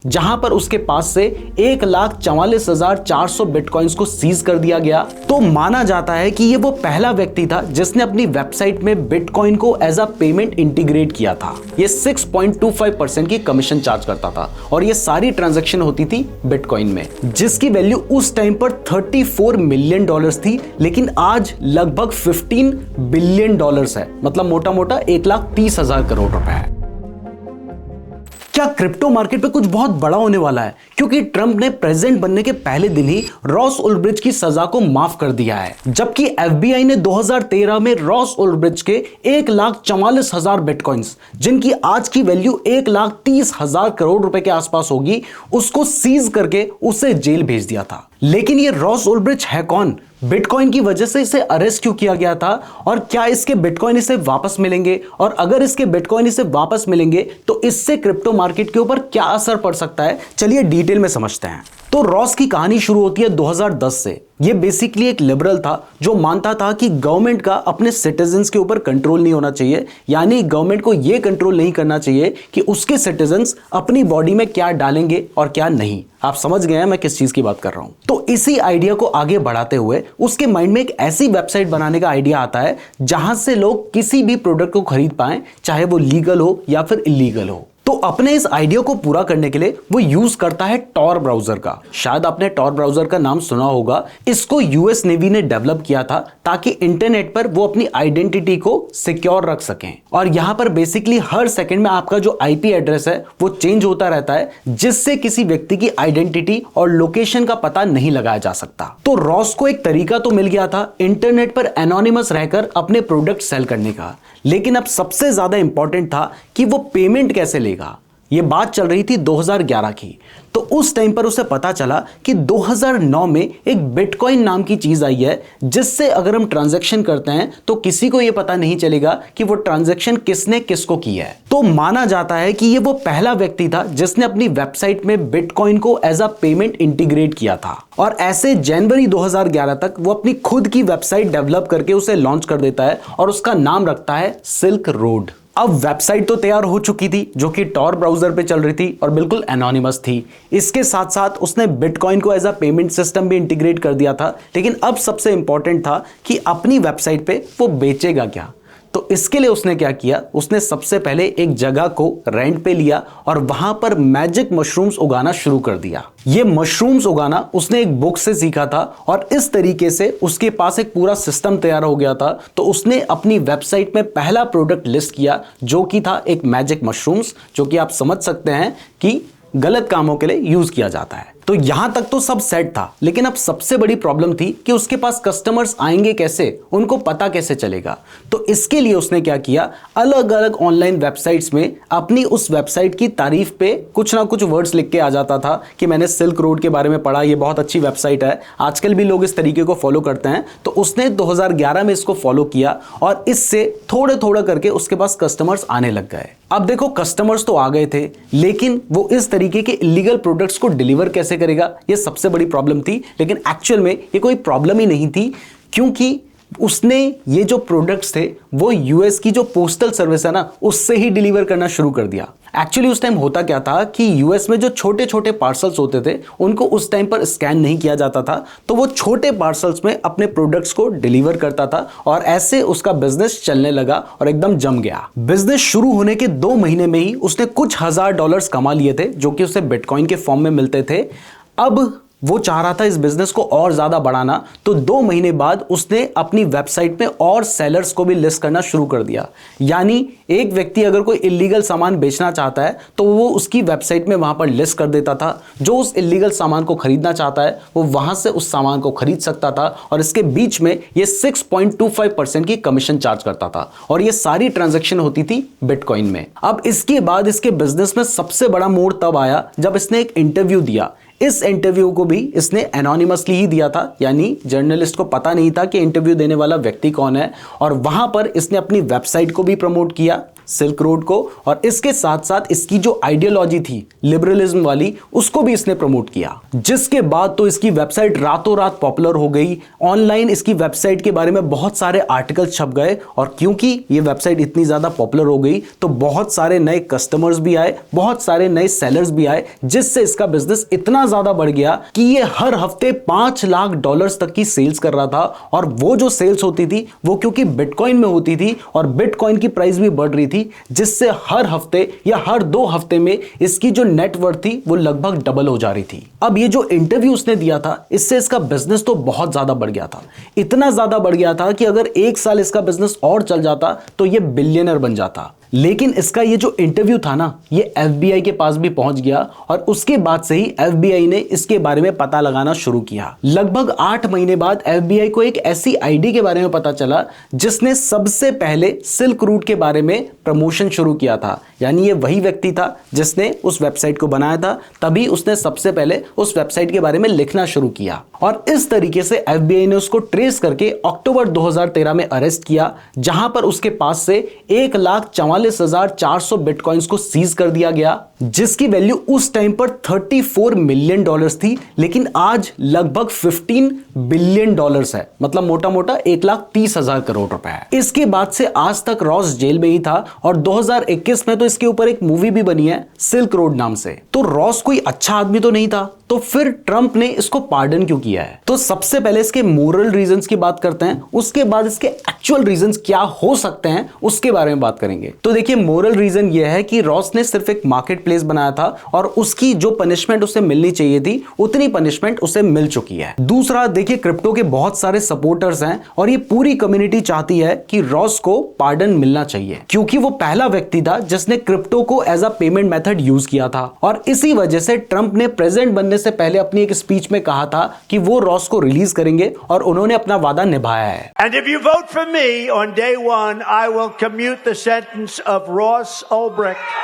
जहां पर उसके पास से 1,44,400 बिटकॉइंस को सीज कर दिया गया। तो माना जाता है कि ये वो पहला व्यक्ति था जिसने अपनी वेबसाइट में बिटकॉइन को एज अ पेमेंट इंटीग्रेट किया था। ये 6.25% की कमीशन चार्ज करता था और ये सारी ट्रांजैक्शन होती थी बिटकॉइन में, जिसकी वैल्यू उस टाइम पर $34 मिलियन थी, लेकिन आज लगभग $15 बिलियन है। मतलब मोटा मोटा 1,30,000 करोड़ रुपए है। क्या क्रिप्टो मार्केट पे कुछ बहुत बड़ा होने वाला है? क्योंकि ट्रंप ने प्रेसिडेंट बनने के पहले दिन ही रॉस उल्ब्रिच की सजा को माफ कर दिया है, जबकि एफबीआई ने 2013 में रॉस उल्ब्रिच के 1,44,000 बिटकॉइंस, जिनकी आज की वैल्यू 1,30,000 करोड़ रुपए के आसपास होगी, उसको सीज करके उसे जेल भेज दिया था। लेकिन ये रॉस उल्ब्रिच है कौन? बिटकॉइन की वजह से इसे अरेस्ट क्यों किया गया था? और क्या इसके बिटकॉइन इसे वापस मिलेंगे? और अगर इसके बिटकॉइन इसे वापस मिलेंगे तो इससे क्रिप्टो मार्केट के ऊपर क्या असर पड़ सकता है? चलिए डिटेल में समझते हैं। तो रॉस की कहानी शुरू होती है 2010 से। ये बेसिकली एक लिबरल था जो मानता था कि गवर्नमेंट का अपने सिटीजन्स के ऊपर कंट्रोल नहीं होना चाहिए, यानी गवर्नमेंट को यह कंट्रोल नहीं करना चाहिए कि उसके सिटीजन्स अपनी बॉडी में क्या डालेंगे और क्या नहीं। आप समझ गए हैं मैं किस चीज की बात कर रहा हूं। तो इसी आइडिया को आगे बढ़ाते हुए उसके माइंड में एक ऐसी वेबसाइट बनाने का आइडिया आता है जहां से लोग किसी भी प्रोडक्ट को खरीद पाएं, चाहे वो लीगल हो या फिर इलीगल हो। तो अपने इस आइडिया को पूरा करने के लिए वो यूज करता है टॉर ब्राउजर का। शायद आपने टॉर ब्राउजर का नाम सुना होगा। इसको यूएस नेवी ने डेवलप किया था ताकि इंटरनेट पर वो अपनी आइडेंटिटी को सिक्योर रख सकें। और यहां पर बेसिकली हर सेकंड में आपका जो आईपी एड्रेस है वो चेंज होता रहता है, जिससे किसी व्यक्ति की आइडेंटिटी और लोकेशन का पता नहीं लगाया जा सकता। तो रॉस को एक तरीका तो मिल गया था इंटरनेट पर एनोनिमस रहकर अपने प्रोडक्ट सेल करने का, लेकिन अब सबसे ज्यादा इंपॉर्टेंट था कि वो पेमेंट कैसे लेगा। ये बात चल रही थी 2011 की। तो उस टाइम पर उसे पता चला कि 2009 में एक बिटकॉइन नाम की चीज आई है, जिससे अगर हम ट्रांजैक्शन करते हैं तो किसी को यह पता नहीं चलेगा कि वो ट्रांजैक्शन किसने किसको की है। तो माना जाता है कि ये वो पहला व्यक्ति था जिसने अपनी वेबसाइट में बिटकॉइन को एज अ पेमेंट इंटीग्रेट किया था। और ऐसे जनवरी 2011 तक वो अपनी खुद की वेबसाइट डेवलप करके उसे लॉन्च कर देता है और उसका नाम रखता है सिल्क रोड। अब वेबसाइट तो तैयार हो चुकी थी जो कि टॉर ब्राउजर पे चल रही थी और बिल्कुल एनोनिमस थी। इसके साथ साथ उसने बिटकॉइन को एज अ पेमेंट सिस्टम भी इंटीग्रेट कर दिया था। लेकिन अब सबसे इंपॉर्टेंट था कि अपनी वेबसाइट पे वो बेचेगा क्या। तो इसके लिए उसने क्या किया, उसने सबसे पहले एक जगह को रेंट पे लिया और वहां पर मैजिक मशरूम्स उगाना शुरू कर दिया। ये मशरूम्स उगाना उसने एक बुक से सीखा था और इस तरीके से उसके पास एक पूरा सिस्टम तैयार हो गया था। तो उसने अपनी वेबसाइट में पहला प्रोडक्ट लिस्ट किया जो कि था एक मैजिक मशरूम्स, जो कि आप समझ सकते हैं कि गलत कामों के लिए यूज किया जाता है। तो यहां तक तो सब सेट था, लेकिन अब सबसे बड़ी प्रॉब्लम थी कि उसके पास कस्टमर्स आएंगे कैसे, उनको पता कैसे चलेगा। तो इसके लिए उसने क्या किया, अलग अलग ऑनलाइन वेबसाइट्स में अपनी उस वेबसाइट की तारीफ पे कुछ ना कुछ वर्ड्स लिख के आ जाता था कि मैंने सिल्क रोड के बारे में पढ़ा, ये बहुत अच्छी वेबसाइट है, आजकल भी लोग इस तरीके को फॉलो करते हैं। तो उसने 2011 में इसको फॉलो किया और इससे थोड़े थोड़ा करके उसके पास कस्टमर्स आने लग गए। अब देखो कस्टमर्स तो आ गए थे, लेकिन वो इस तरीके के इलीगल प्रोडक्ट्स को डिलीवर कैसे करेगा, ये सबसे बड़ी प्रॉब्लम थी। लेकिन एक्चुअल में ये कोई प्रॉब्लम ही नहीं थी, क्योंकि उसने ये जो प्रोडक्ट्स थे वो यूएस की जो पोस्टल सर्विस है ना, उससे ही डिलीवर करना शुरू कर दिया। एक्चुअली उस टाइम होता क्या था कि यूएस में जो छोटे छोटे पार्सल्स होते थे उनको उस टाइम पर स्कैन नहीं किया जाता था, तो वो छोटे पार्सल्स में अपने प्रोडक्ट्स को डिलीवर करता था और ऐसे उसका बिजनेस चलने लगा और एकदम जम गया। बिजनेस शुरू होने के 2 महीने में ही उसने कुछ $1000 कमा लिए थे, जो कि उसे बिटकॉइन के फॉर्म में मिलते थे। अब वो चाह रहा था इस बिजनेस को और ज्यादा बढ़ाना, तो 2 महीने बाद उसने अपनी वेबसाइट में और सेलर्स को भी लिस्ट करना शुरू कर दिया। यानी एक व्यक्ति अगर कोई इलीगल सामान बेचना चाहता है तो वो उसकी वेबसाइट में वहां पर लिस्ट कर देता था। जो उस इलीगल सामान को खरीदना चाहता है वो वहां से उस सामान को खरीद सकता था और इसके बीच में ये 6.25% की कमीशन चार्ज करता था और ये सारी ट्रांजैक्शन होती थी बिटकॉइन में। अब इसके बाद इसके बिजनेस में सबसे बड़ा मोड़ तब आया जब इसने एक इंटरव्यू दिया। इस इंटरव्यू को भी इसने एनोनिमसली ही दिया था, यानी जर्नलिस्ट को पता नहीं था कि इंटरव्यू देने वाला व्यक्ति कौन है। और वहां पर इसने अपनी वेबसाइट को भी प्रमोट किया, सिल्क रोड को, और इसके साथ साथ इसकी जो आइडियोलॉजी थी लिबरलिज्म वाली, उसको भी इसने प्रमोट किया। जिसके बाद तो इसकी वेबसाइट रातों रात पॉपुलर हो गई। ऑनलाइन इसकी वेबसाइट के बारे में बहुत सारे आर्टिकल छप गए, और क्योंकि ये वेबसाइट इतनी ज्यादा पॉपुलर हो गई तो बहुत सारे नए कस्टमर्स भी आए, बहुत सारे नए सेलर्स भी आए, जिससे इसका बिजनेस इतना ज्यादा बढ़ गया कि ये हर हफ्ते $5 लाख तक की सेल्स कर रहा था। और वो जो सेल्स होती थी वो क्योंकि बिटकॉइन में होती थी और बिटकॉइन की प्राइस भी बढ़ रही थी, जिससे हर हफ्ते या हर 2 हफ्ते में इसकी जो नेटवर्थ थी वो लगभग डबल हो जा रही थी। अब ये जो इंटरव्यू उसने दिया था, इससे इसका बिजनेस तो बहुत ज्यादा बढ़ गया था। इतना ज्यादा बढ़ गया था कि अगर 1 साल इसका बिजनेस और चल जाता तो ये बिलियनर बन जाता। लेकिन इसका ये जो इंटरव्यू था ना, ये FBI के पास भी पहुंच गया, और उसके बाद से ही FBI ने इसके बारे में पता लगाना शुरू किया। लगभग 8 महीने बाद FBI को एक ऐसी आईडी के बारे में पता चला जिसने सबसे पहले सिल्क रूट के बारे में प्रमोशन शुरू किया था। यानी ये वही व्यक्ति था जिसने उस वेबसाइट को बनाया था, तभी उसने सबसे पहले उस वेबसाइट के बारे में लिखना शुरू किया। और इस तरीके से FBI ने उसको ट्रेस करके अक्टूबर 2013 में अरेस्ट किया, जहां पर उसके पास से 1,44,400 बिटकॉइंस को सीज कर दिया गया, जिसकी वैल्यू उस टाइम पर $34 मिलियन थी। लेकिन आज लगभग $15 बिलियन है, मतलब मोटा मोटा 1,30,000 करोड़ रुपए है। इसके बाद से आज तक रॉस जेल में ही था, और 2021 में तो इसके ऊपर एक मूवी भी बनी है सिल्क रोड नाम से। तो रॉस कोई अच्छा आदमी तो नहीं था, तो फिर ट्रंप ने इसको पार्डन क्यों किया है? तो सबसे पहले इसके मोरल रीजंस की बात करते हैं, उसके बाद इसके एक्चुअल रीजंस क्या हो सकते हैं उसके बारे में बात करेंगे। तो देखिए, मोरल रीजन यह है कि रॉस ने सिर्फ एक मार्केट प्लेस बनाया था, और उसकी जो पनिशमेंट उसे मिलनी चाहिए थी उतनी पनिशमेंट उसे मिल चुकी है। दूसरा, देखिए क्रिप्टो के बहुत सारे सपोर्टर्स हैं, और ये पूरी कम्युनिटी चाहती है कि रॉस को पार्डन मिलना चाहिए, क्योंकि वो पहला व्यक्ति था जिसने क्रिप्टो को as a payment method use किया था। और इसी वजह से ट्रंप ने प्रेसिडेंट बनने से पहले अपनी एक स्पीच में कहा था कि वो रॉस को रिलीज करेंगे, और उन्होंने अपना वादा निभाया है। And if you vote for me on day 1, I will commute the sentence of Ross Ulbricht.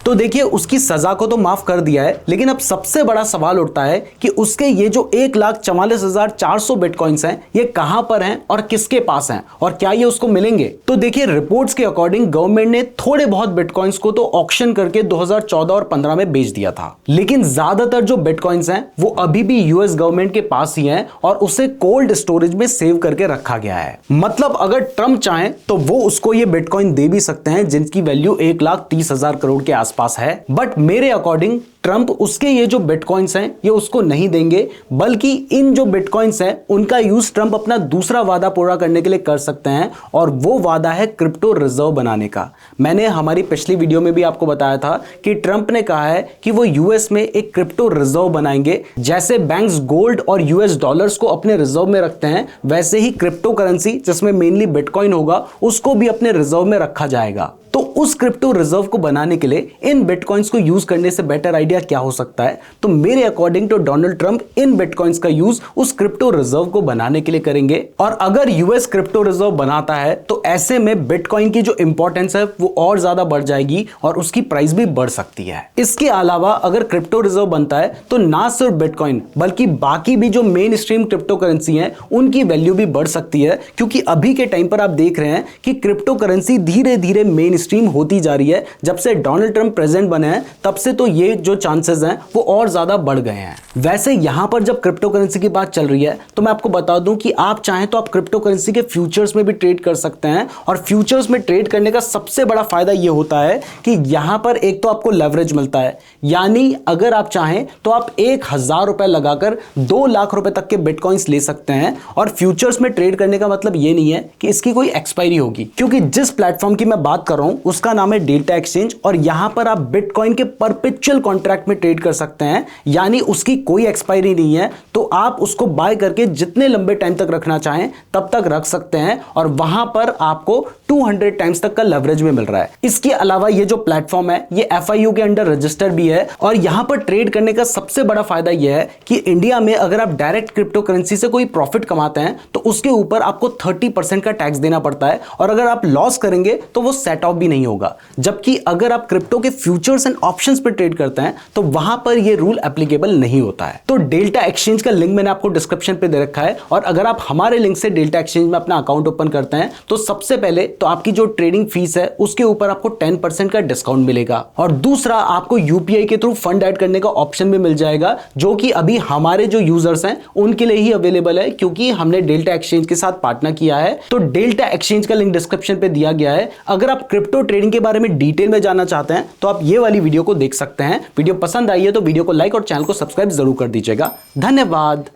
तो देखिए, उसकी सजा को तो माफ कर दिया है, लेकिन अब सबसे बड़ा सवाल उठता है कि उसके ये जो 1,44,400 बिटकॉइंस हैं, ये कहां पर हैं और किसके पास हैं, और क्या ये उसको मिलेंगे? तो देखिए, रिपोर्ट्स के अकॉर्डिंग गवर्नमेंट ने थोड़े बहुत बिटकॉइंस को तो ऑक्शन करके 2014 और 15 में बेच दिया था, लेकिन ज्यादातर जो बिटकॉइंस हैं वो अभी भी यूएस गवर्नमेंट के पास ही हैं, और उसे कोल्ड स्टोरेज में सेव करके रखा गया है। मतलब अगर ट्रंप चाहें तो वो उसको ये बिटकॉइन दे भी सकते हैं, जिनकी वैल्यू 1,30,000 करोड़ के पास है। बट मेरे अकॉर्डिंग ट्रंप उसके ये जो बिटकॉइंस हैं ये उसको नहीं देंगे, बल्कि इन जो बिटकॉइंस हैं उनका यूज ट्रंप अपना दूसरा वादा पूरा करने के लिए कर सकते हैं, और वो वादा है क्रिप्टो रिजर्व बनाने का। मैंने हमारी पिछली वीडियो में भी आपको बताया था कि ट्रंप ने कहा है कि वो यूएस में एक क्रिप्टो रिजर्व बनाएंगे। जैसे बैंक्स गोल्ड और यूएस डॉलर्स को अपने रिजर्व में रखते हैं, वैसे ही क्रिप्टो करेंसी, जिसमें मेनली बिटकॉइन होगा, उसको भी अपने रिजर्व में रखा जाएगा। तो उस क्रिप्टो रिजर्व को बनाने के लिए इन बिटकॉइंस को यूज करने से बेटर आइडिया क्या हो सकता है? तो मेरे अकॉर्डिंग टू डोनाल्ड ट्रंप इन बिटकॉइंस का यूज उस क्रिप्टो रिजर्व को बनाने के लिए करेंगे। और अगर यूएस क्रिप्टो रिजर्व बनाता है तो ऐसे में बिटकॉइन की जो इंपॉर्टेंस है वो और ज्यादा बढ़ जाएगी, और उसकी प्राइस भी बढ़ सकती है। इसके अलावा अगर क्रिप्टो रिजर्व बनता है तो ना सिर्फ बिटकॉइन बल्कि बाकी भी जो मेन स्ट्रीम क्रिप्टो करेंसी है उनकी वैल्यू भी बढ़ सकती है, क्योंकि अभी के टाइम पर आप देख रहे हैं कि क्रिप्टो करेंसी धीरे धीरे मेन स्ट्रीम होती जा रही है। जब से डोनाल्ड ट्रंप प्रेसिडेंट बने हैं तब से तो ये जो चांसेस हैं वो और ज्यादा बढ़ गए हैं। वैसे यहां पर जब क्रिप्टो करेंसी की बात चल रही है तो मैं आपको बता दूं कि आप चाहें तो आप क्रिप्टो करेंसी के फ्यूचर्स में भी ट्रेड कर सकते हैं, और फ्यूचर्स में ट्रेड करने का सबसे बड़ा फायदा ये होता है कि यहां पर एक तो आपको लेवरेज मिलता है, यानी अगर आप चाहें तो आप 1,000 रुपए लगाकर 2 लाख रुपए तक के बिटकॉइंस ले सकते हैं। और फ्यूचर्स में ट्रेड करने का मतलब ये नहीं है कि इसकी कोई एक्सपायरी होगी, क्योंकि जिस प्लेटफॉर्म की मैं बात कर रहा हूं उसका नाम है डेल्टा एक्सचेंज, और यहां पर आप बिटकॉइन के परपेचुअल कॉन्ट्रैक्ट में ट्रेड कर सकते हैं, यानी उसकी कोई एक्सपायरी नहीं है। तो आप उसको बाय करके जितने लंबे टाइम तक रखना चाहें तब तक रख सकते हैं, और वहां पर आपको 200 टाइम्स तक का लेवरेज में मिल रहा है। इसके अलावा ये जो प्लेटफॉर्म है ये FIU के अंडर रजिस्टर भी रही है। और यहां पर ट्रेड करने का सबसे बड़ा फायदा यह है कि इंडिया में अगर आप डायरेक्ट क्रिप्टो करेंसी से कोई प्रॉफिट कमाते हैं तो उसके ऊपर आपको 30% का टैक्स देना पड़ता है, और अगर आप लॉस करेंगे तो वो सेट ऑफ भी नहीं होगा। जबकि अगर आप क्रिप्टो के फ्यूचर्स एंड ऑप्शंस पे ट्रेड करते हैं तो वहां पर ये रूल एप्लीकेबल नहीं होता है। तो डेल्टा एक्सचेंज का लिंक मैंने आपको डिस्क्रिप्शन पे दे रखा है, और अगर आप हमारे लिंक से डेल्टा एक्सचेंज में अपना अकाउंट ओपन करते हैं तो सबसे पहले तो आपकी जो ट्रेडिंग फीस है उसके ऊपर आपको 10% का डिस्काउंट मिलेगा, और दूसरा आपको यूपीआई के थ्रू फंड ऐड करने का ऑप्शन भी मिल जाएगा, जो कि अभी हमारे जो यूजर्स हैं उनके लिए ही अवेलेबल है, क्योंकि हमने डेल्टा एक्सचेंज के साथ पार्टनर किया है। तो डेल्टा एक्सचेंज का लिंक डिस्क्रिप्शन पे दिया गया है। अगर आप क्रिप्टो ट्रेडिंग के बारे में डिटेल में जानना चाहते हैं तो आप ये वाली वीडियो को देख सकते हैं। वीडियो पसंद आई है तो वीडियो को लाइक और चैनल को सब्सक्राइब जरूर कर दीजिएगा। धन्यवाद।